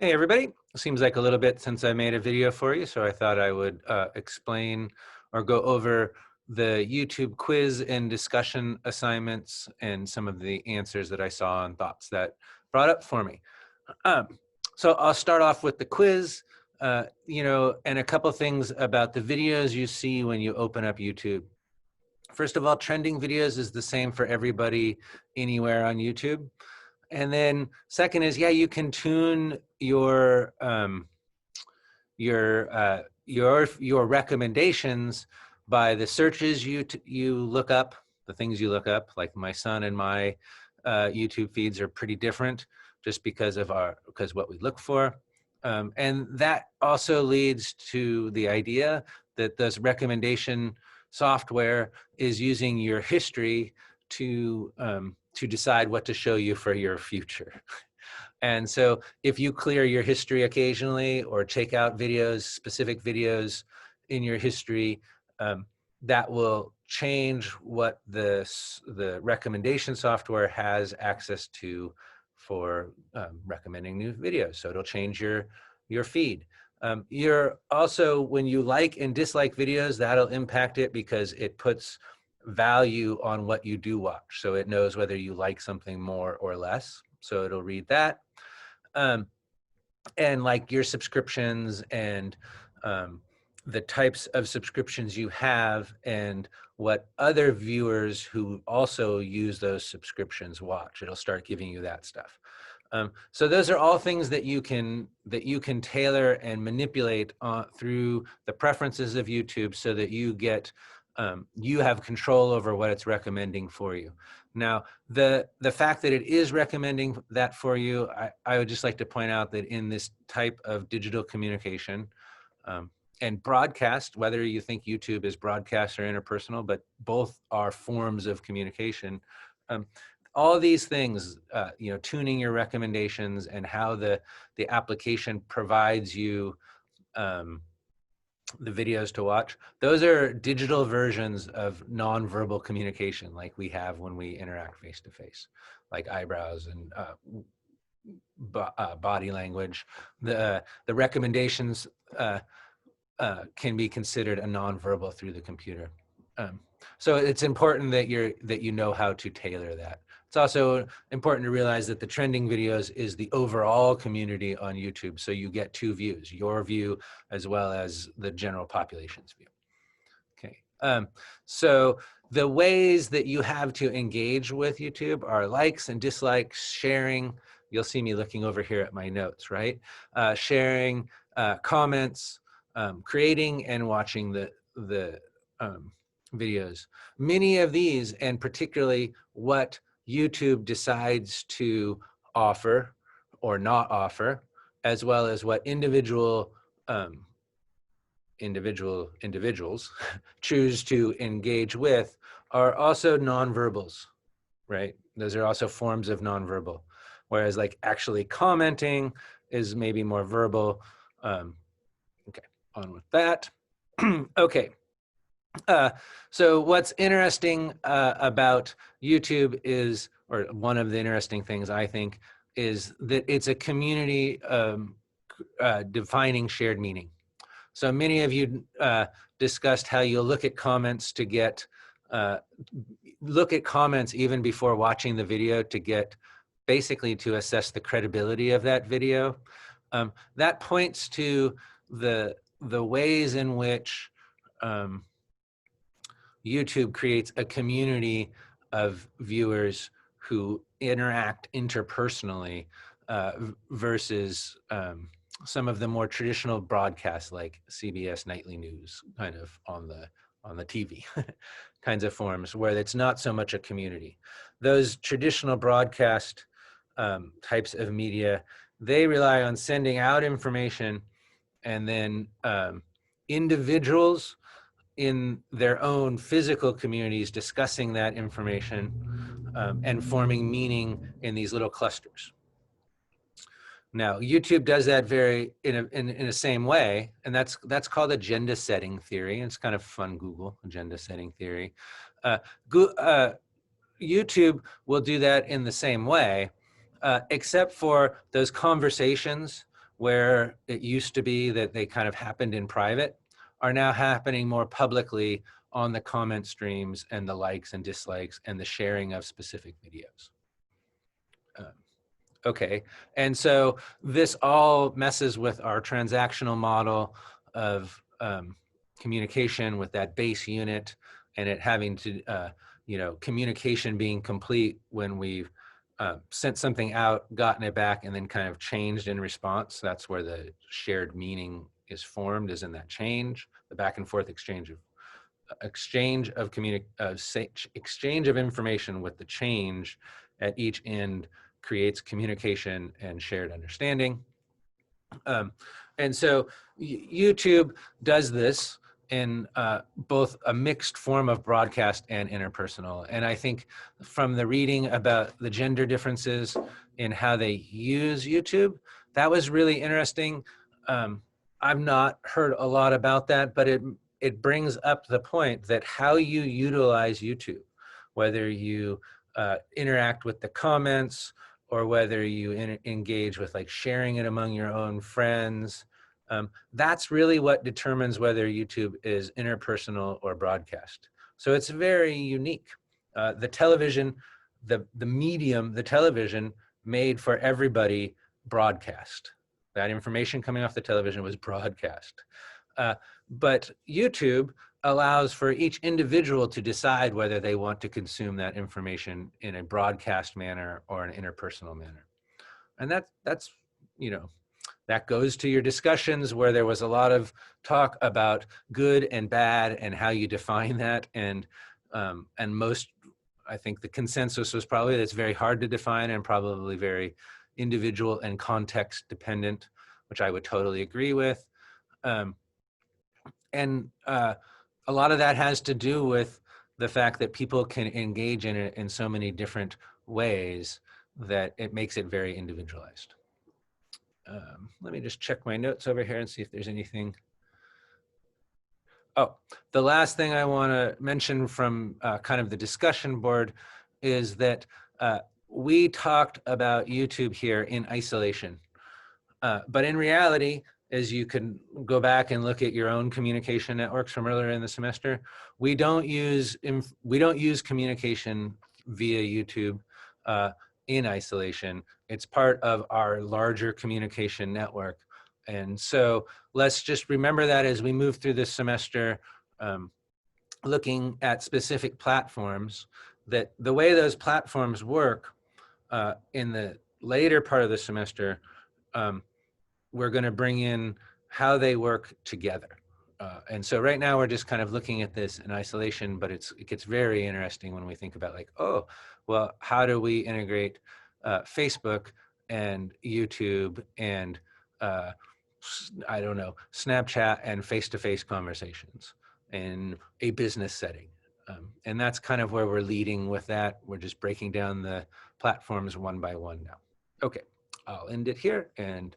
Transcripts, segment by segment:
Hey everybody, seems like a little bit since I made a video for you, so I thought I would explain or go over the YouTube quiz and discussion assignments and some of the answers that I saw and thoughts that brought up for me. Um, so I'll start off with the quiz, and a couple things about the videos you see when you open up YouTube. First of all, trending videos is the same for everybody anywhere on YouTube. And then second is, yeah, you can tune your recommendations by the searches you look up, the things you look up. Like my son and my YouTube feeds are pretty different, just because what we look for, and that also leads to the idea that this recommendation software is using your history to decide what to show you for your future. And so if you clear your history occasionally or take out videos, specific videos in your history, that will change what the recommendation software has access to for recommending new videos. So it'll change your feed. You're also, when you like and dislike videos, that'll impact it because it puts value on what you do watch. So it knows whether you like something more or less. So it'll read that. And like your subscriptions and the types of subscriptions you have and what other viewers who also use those subscriptions watch. It'll start giving you that stuff. So those are all things that you can tailor and manipulate through the preferences of YouTube, so that you have control over what it's recommending for you. Now, the fact that it is recommending that for you, I would just like to point out that in this type of digital communication and broadcast, whether you think YouTube is broadcast or interpersonal, but both are forms of communication. All these things, tuning your recommendations and how the application provides you the videos to watch, those are digital versions of nonverbal communication, like we have when we interact face to face, like eyebrows and body language. The recommendations can be considered a nonverbal through the computer. So it's important that you know how to tailor that. It's also important to realize that the trending videos is the overall community on YouTube. So you get two views, your view as well as the general population's view. Okay. So the ways that you have to engage with YouTube are likes and dislikes, sharing. You'll see me looking over here at my notes, right? Sharing, comments, creating and watching the videos. Many of these, and particularly what YouTube decides to offer or not offer, as well as what individuals choose to engage with, are also nonverbals, right? Those are also forms of nonverbal. Whereas like actually commenting is maybe more verbal. Okay, on with that. Okay. So what's interesting about YouTube is, or one of the interesting things I think, is that it's a community defining shared meaning. So many of you discussed how you'll look at comments to get, look at comments even before watching the video to get, basically to assess the credibility of that video. That points to the ways in which YouTube creates a community of viewers who interact interpersonally versus some of the more traditional broadcasts like CBS Nightly News, kind of on the TV kinds of forms, where it's not so much a community. Those traditional broadcast types of media, they rely on sending out information, and then individuals in their own physical communities discussing that information and forming meaning in these little clusters. Now, YouTube does that in the same way, and that's called agenda setting theory. It's kind of fun. Google agenda setting theory. YouTube will do that in the same way, except for those conversations where it used to be that they kind of happened in private, are now happening more publicly on the comment streams and the likes and dislikes and the sharing of specific videos. Okay, and so this all messes with our transactional model of communication with that base unit, and it having to, you know, communication being complete when we've sent something out, gotten it back, and then kind of changed in response. That's where the shared meaning is formed, is in that change, the back and forth exchange of exchange of information with the change at each end creates communication and shared understanding. And so YouTube does this in both a mixed form of broadcast and interpersonal. And I think from the reading about the gender differences in how they use YouTube, that was really interesting. I've not heard a lot about that, but it brings up the point that how you utilize YouTube, whether you interact with the comments, or whether you engage with like sharing it among your own friends, that's really what determines whether YouTube is interpersonal or broadcast. So it's very unique. The television, the medium, the television made for everybody broadcast. That information coming off the television was broadcast. But YouTube allows for each individual to decide whether they want to consume that information in a broadcast manner or an interpersonal manner. And that's, you know, that goes to your discussions where there was a lot of talk about good and bad and how you define that. And most, I think the consensus was probably that it's very hard to define and probably very individual and context dependent, which I would totally agree with. A lot of that has to do with the fact that people can engage in it in so many different ways that it makes it very individualized. Let me just check my notes over here and see if there's anything. Oh, the last thing I want to mention from kind of the discussion board is that we talked about YouTube here in isolation. But in reality, as you can go back and look at your own communication networks from earlier in the semester, we don't use communication via YouTube in isolation. It's part of our larger communication network. And so let's just remember that as we move through this semester, looking at specific platforms, that the way those platforms work in the later part of the semester, we're going to bring in how they work together. And so right now we're just kind of looking at this in isolation, but it gets very interesting when we think about like, oh, well, how do we integrate Facebook and YouTube and I don't know, Snapchat and face-to-face conversations in a business setting. And that's kind of where we're leading with that. We're just breaking down the platforms one by one now. Okay, I'll end it here and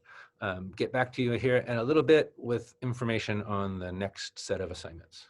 get back to you here in a little bit with information on the next set of assignments.